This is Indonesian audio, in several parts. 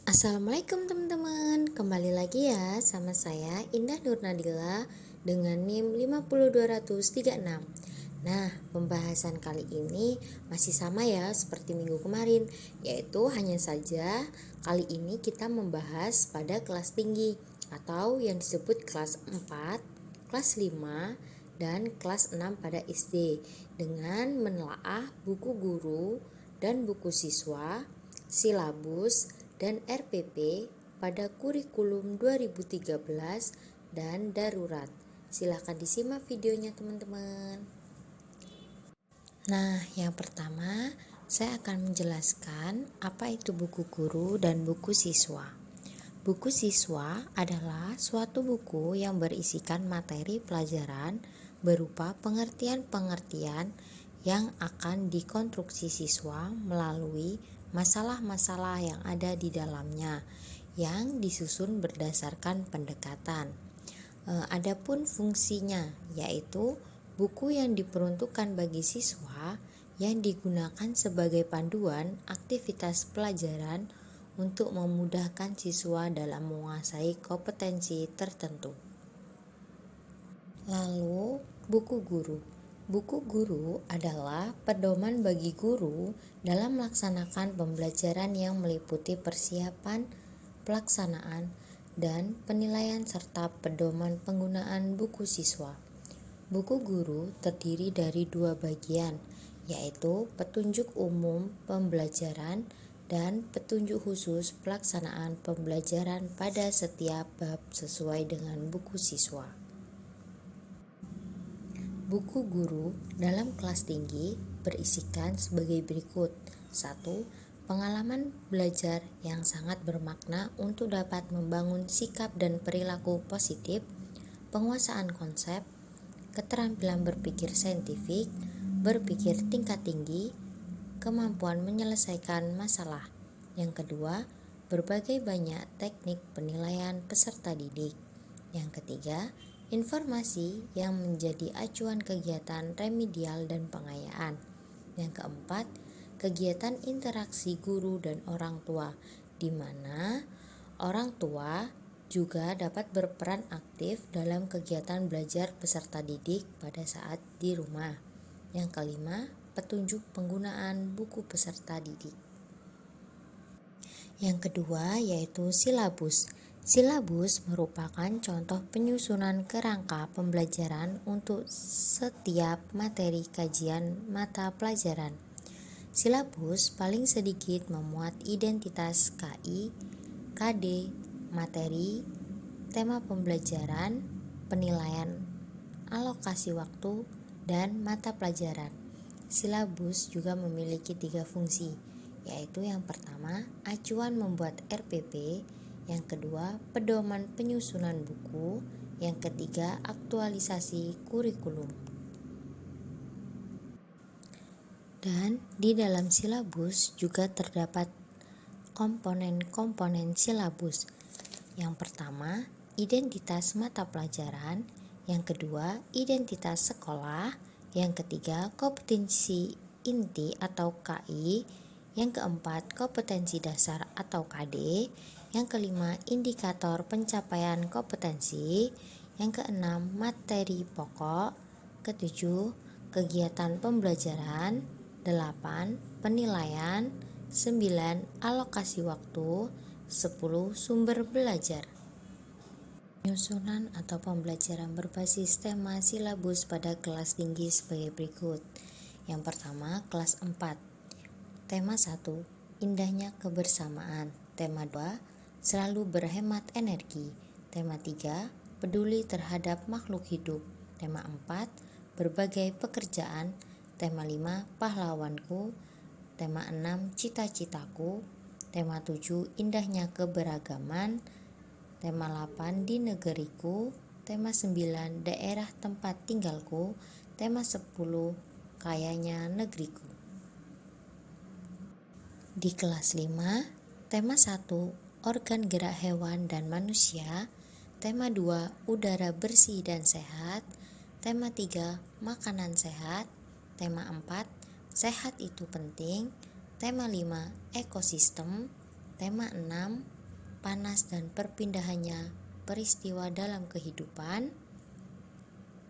Assalamualaikum teman-teman, kembali lagi ya sama saya Indah Nurnadila dengan NIM 50236. Nah, pembahasan kali ini masih sama ya seperti minggu kemarin, yaitu hanya saja kali ini kita membahas pada kelas tinggi atau yang disebut kelas 4, kelas 5, dan kelas 6 pada SD dengan menelaah buku guru dan buku siswa, silabus, dan RPP pada kurikulum 2013 dan darurat. Silakan disimak videonya teman-teman. Nah, yang pertama saya akan menjelaskan apa itu buku guru dan buku siswa. Buku siswa adalah suatu buku yang berisikan materi pelajaran berupa pengertian-pengertian yang akan dikonstruksi siswa melalui masalah-masalah yang ada di dalamnya yang disusun berdasarkan pendekatan. Adapun fungsinya yaitu buku yang diperuntukkan bagi siswa yang digunakan sebagai panduan aktivitas pelajaran untuk memudahkan siswa dalam menguasai kompetensi tertentu. Lalu, buku guru. Buku guru adalah pedoman bagi guru dalam melaksanakan pembelajaran yang meliputi persiapan, pelaksanaan, dan penilaian serta pedoman penggunaan buku siswa. Buku guru terdiri dari dua bagian, yaitu petunjuk umum pembelajaran dan petunjuk khusus pelaksanaan pembelajaran pada setiap bab sesuai dengan buku siswa. Buku guru dalam kelas tinggi berisikan sebagai berikut. 1. Pengalaman belajar yang sangat bermakna untuk dapat membangun sikap dan perilaku positif, penguasaan konsep, keterampilan berpikir saintifik, berpikir tingkat tinggi, kemampuan menyelesaikan masalah. Yang kedua, berbagai banyak teknik penilaian peserta didik. Yang ketiga, informasi yang menjadi acuan kegiatan remedial dan pengayaan. Yang keempat, kegiatan interaksi guru dan orang tua, di mana orang tua juga dapat berperan aktif dalam kegiatan belajar peserta didik pada saat di rumah. Yang kelima, petunjuk penggunaan buku peserta didik. Yang kedua yaitu silabus. Silabus merupakan contoh penyusunan kerangka pembelajaran untuk setiap materi kajian mata pelajaran. Silabus paling sedikit memuat identitas KI, KD, materi, tema pembelajaran, penilaian, alokasi waktu, dan mata pelajaran. Silabus juga memiliki 3 fungsi, yaitu yang pertama, acuan membuat RPP, yang kedua, pedoman penyusunan buku, yang ketiga, aktualisasi kurikulum. Dan di dalam silabus juga terdapat komponen-komponen silabus. Yang pertama, identitas mata pelajaran, yang kedua, identitas sekolah, yang ketiga, kompetensi inti atau KI, yang keempat, kompetensi dasar atau KD, yang kelima, indikator pencapaian kompetensi, yang keenam, materi pokok, ketujuh, kegiatan pembelajaran, 8, penilaian, 9, alokasi waktu, 10, sumber belajar. Penyusunan atau pembelajaran berbasis tema silabus pada kelas tinggi sebagai berikut. Yang pertama, kelas 4. Tema 1, indahnya kebersamaan. Tema 2, selalu berhemat energi. Tema 3, peduli terhadap makhluk hidup. Tema 4, berbagai pekerjaan. Tema 5, pahlawanku. Tema 6, cita-citaku. Tema 7, indahnya keberagaman. Tema 8, di negeriku. Tema 9, daerah tempat tinggalku. Tema 10, kayanya negeriku. Di kelas 5, tema 1, organ gerak hewan dan manusia. Tema 2, udara bersih dan sehat. Tema 3, makanan sehat. Tema 4, sehat itu penting. Tema 5, ekosistem. Tema 6, panas dan perpindahannya peristiwa dalam kehidupan.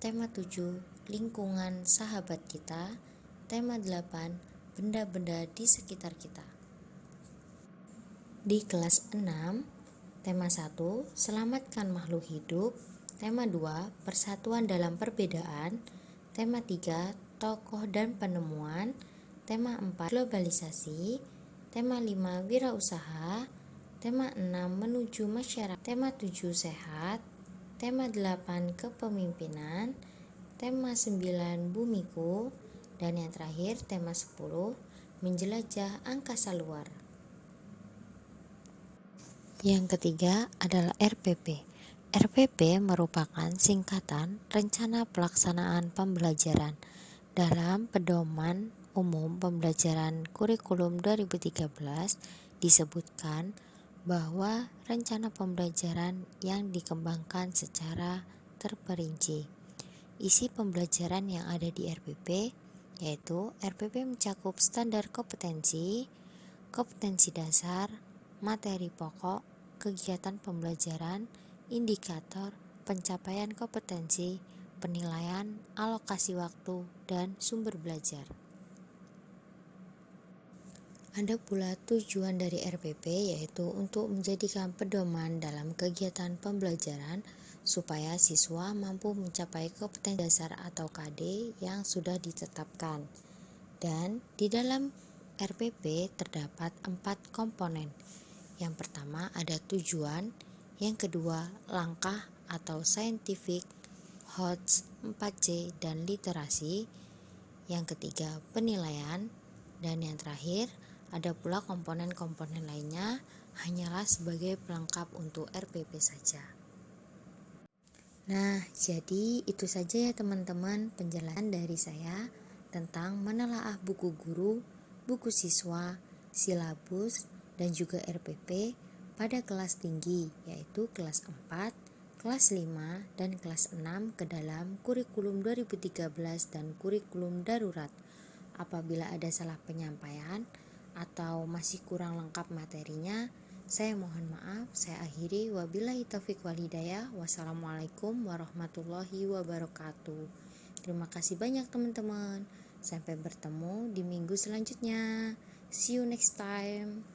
Tema 7, lingkungan sahabat kita. Tema 8, benda-benda di sekitar kita. Di kelas 6, tema 1, selamatkan makhluk hidup. Tema 2, persatuan dalam perbedaan. Tema 3, tokoh dan penemuan. Tema 4, globalisasi. Tema 5, wirausaha. Tema 6, menuju masyarakat. Tema 7, sehat. Tema 8, kepemimpinan. Tema 9, bumiku. Dan yang terakhir, tema 10, menjelajah angkasa luar. Yang ketiga adalah RPP. RPP merupakan singkatan Rencana Pelaksanaan Pembelajaran. Dalam Pedoman Umum Pembelajaran Kurikulum 2013 disebutkan bahwa rencana pembelajaran yang dikembangkan secara terperinci. Isi pembelajaran yang ada di RPP yaitu RPP mencakup standar kompetensi, kompetensi dasar, materi pokok, kegiatan pembelajaran, indikator, pencapaian kompetensi, penilaian, alokasi waktu, dan sumber belajar. Ada pula tujuan dari RPP yaitu untuk menjadikan pedoman dalam kegiatan pembelajaran supaya siswa mampu mencapai kompetensi dasar atau KD yang sudah ditetapkan. Dan di dalam RPP terdapat 4 komponen. Yang pertama ada tujuan, yang kedua langkah atau scientific, HOTS, 4C, dan literasi. Yang ketiga penilaian, dan yang terakhir ada pula komponen-komponen lainnya hanyalah sebagai pelengkap untuk RPP saja. Nah, jadi itu saja ya teman-teman penjelasan dari saya tentang menelaah buku guru, buku siswa, silabus, dan juga RPP pada kelas tinggi yaitu kelas 4, kelas 5, dan kelas 6 ke dalam kurikulum 2013 dan kurikulum darurat. Apabila ada salah penyampaian atau masih kurang lengkap materinya, saya mohon maaf. Saya akhiri, wabillahi taufiq wal hidayah. Wassalamualaikum warahmatullahi wabarakatuh. Terima kasih banyak teman-teman. Sampai bertemu di minggu selanjutnya. See you next time.